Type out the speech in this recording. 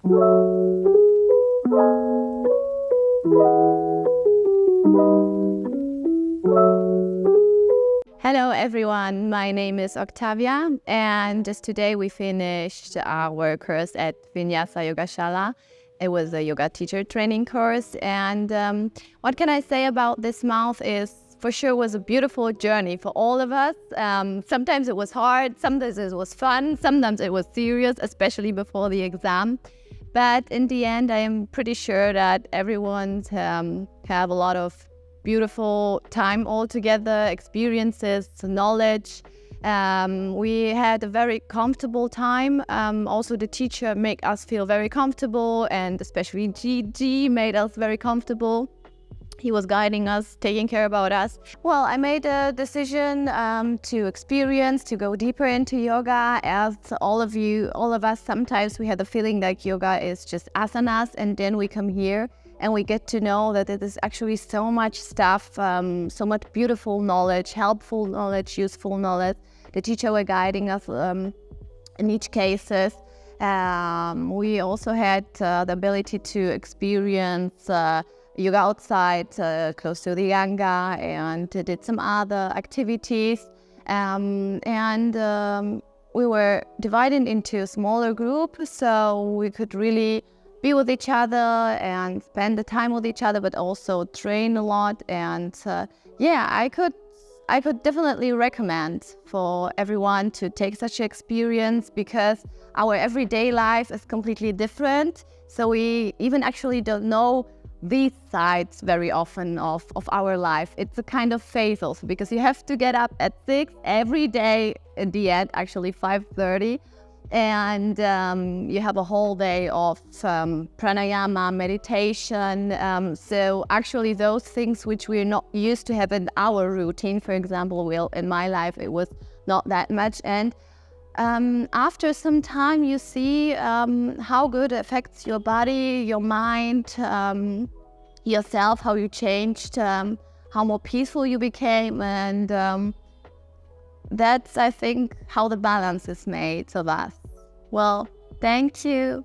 Hello everyone, my name is 𝗥𝗶𝘶𝗵, and just today we finished our course at Vinyasa Yogashala. It was a yoga teacher training course, and what can I say about this month is for sure was a beautiful journey for all of us. Sometimes it was hard, sometimes it was fun, sometimes it was serious, especially before the exam. But in the end, I am pretty sure that everyone's have a lot of beautiful time all together, experiences, knowledge. We had a very comfortable time. Also, the teacher made us feel very comfortable, and especially Gigi made us very comfortable. He was guiding us, taking care about us. Well, I made a decision to go deeper into yoga. As all of us, sometimes we had the feeling that yoga is just asanas, and then we come here and we get to know that it is actually so much stuff, so much beautiful knowledge, helpful knowledge, useful knowledge. The teacher were guiding us in each cases. We also had the ability to experience yoga outside, close to the Ganga, and did some other activities. We were divided into a smaller group, so we could really be with each other and spend the time with each other, but also train a lot. And I could definitely recommend for everyone to take such an experience, because our everyday life is completely different. So we even actually don't know these sides very often of our life. It's a kind of phase also, because you have to get up at 6 every day, in the end actually 5:30, and you have a whole day of pranayama, meditation. So actually those things which we're not used to have in our routine, for example, in my life it was not that much. And after some time you see how good it affects your body, your mind, yourself, how you changed, how more peaceful you became, and that's, I think, how the balance is made of us. Well, thank you.